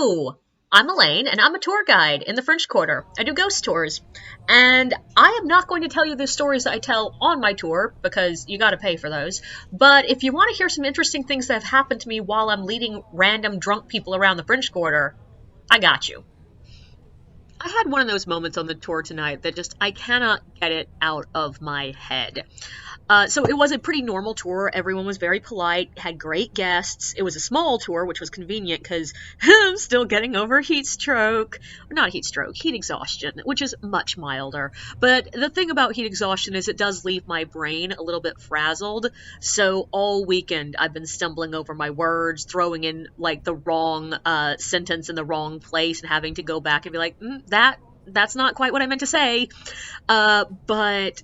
Hello! I'm Elaine, and I'm a tour guide in the French Quarter. I do ghost tours. And I am not going to tell you the stories that I tell on my tour, because you gotta pay for those. But if you want to hear some interesting things that have happened to me while I'm leading random drunk people around the French Quarter, I got you. I had one of those moments on the tour tonight that just, I cannot get it out of my head. So it was a pretty normal tour. Everyone was very polite, had great guests. It was a small tour, which was convenient because I'm still getting over heat stroke. Not heat stroke, heat exhaustion, which is much milder. But the thing about heat exhaustion is it does leave my brain a little bit frazzled. So all weekend I've been stumbling over my words, throwing in like the wrong sentence in the wrong place and having to go back and be like, that's not quite what I meant to say. But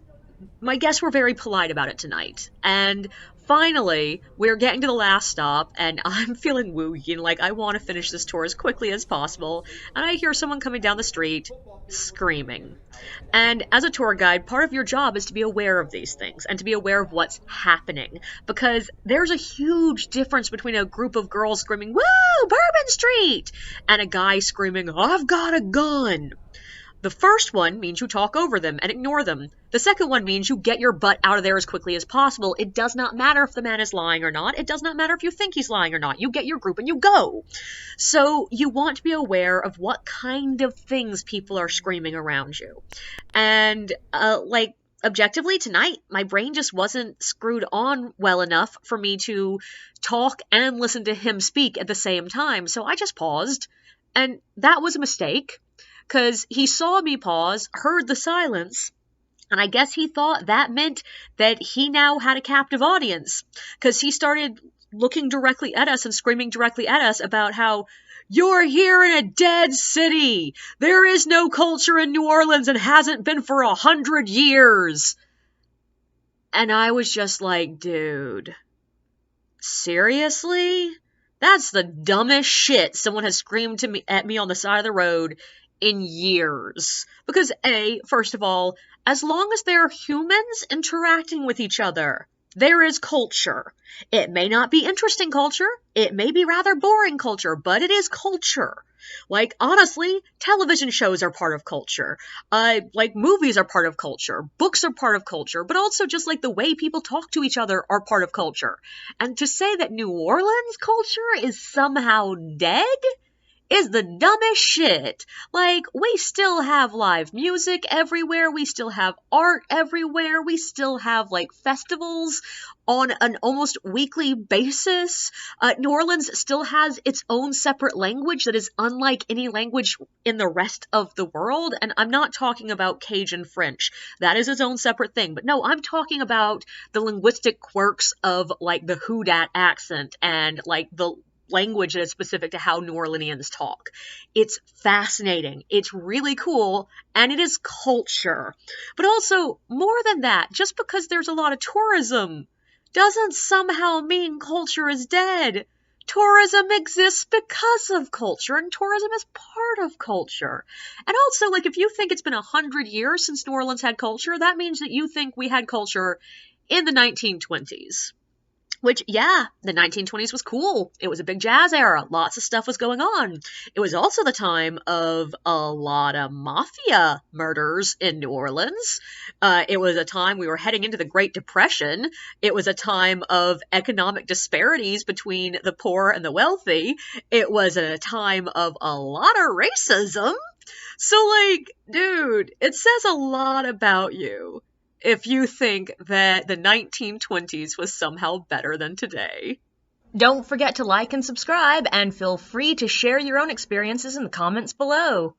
my guests were very polite about it tonight. And finally, we're getting to the last stop, and I'm feeling woozy and like I want to finish this tour as quickly as possible. And I hear someone coming down the street screaming. And as a tour guide, part of your job is to be aware of these things and to be aware of what's happening. Because there's a huge difference between a group of girls screaming, "Woo, Bourbon Street!" and a guy screaming, "I've got a gun!" The first one means you talk over them and ignore them. The second one means you get your butt out of there as quickly as possible. It does not matter if the man is lying or not. It does not matter if you think he's lying or not. You get your group and you go. So you want to be aware of what kind of things people are screaming around you. And, objectively, tonight, my brain just wasn't screwed on well enough for me to talk and listen to him speak at the same time. So I just paused. And that was a mistake. Because he saw me pause, heard the silence, and I guess he thought that meant that he now had a captive audience. Because he started looking directly at us and screaming directly at us about how, "You're here in a dead city! There is no culture in New Orleans and hasn't been for 100 years!" And I was just like, dude, seriously? That's the dumbest shit someone has screamed at me on the side of the road in years. Because first of all, as long as there are humans interacting with each other, there is culture. It may not be interesting culture, it may be rather boring culture, but it is culture. Like, honestly, television shows are part of culture. Movies are part of culture. Books are part of culture. But also just like the way people talk to each other are part of culture. And to say that New Orleans culture is somehow dead is the dumbest shit. Like, we still have live music everywhere, we still have art everywhere, we still have, festivals on an almost weekly basis. New Orleans still has its own separate language that is unlike any language in the rest of the world, and I'm not talking about Cajun French. That is its own separate thing. But no, I'm talking about the linguistic quirks of, the who dat accent and, the language that is specific to how New Orleanians talk. It's fascinating. It's really cool, and it is culture. But also, more than that, just because there's a lot of tourism doesn't somehow mean culture is dead. Tourism exists because of culture, and tourism is part of culture. And also, if you think it's been 100 years since New Orleans had culture, that means that you think we had culture in the 1920s. Which, yeah, the 1920s was cool. It was a big jazz era. Lots of stuff was going on. It was also the time of a lot of mafia murders in New Orleans. It was a time we were heading into the Great Depression. It was a time of economic disparities between the poor and the wealthy. It was a time of a lot of racism. So, dude, it says a lot about you if you think that the 1920s was somehow better than today. Don't forget to like and subscribe, and feel free to share your own experiences in the comments below.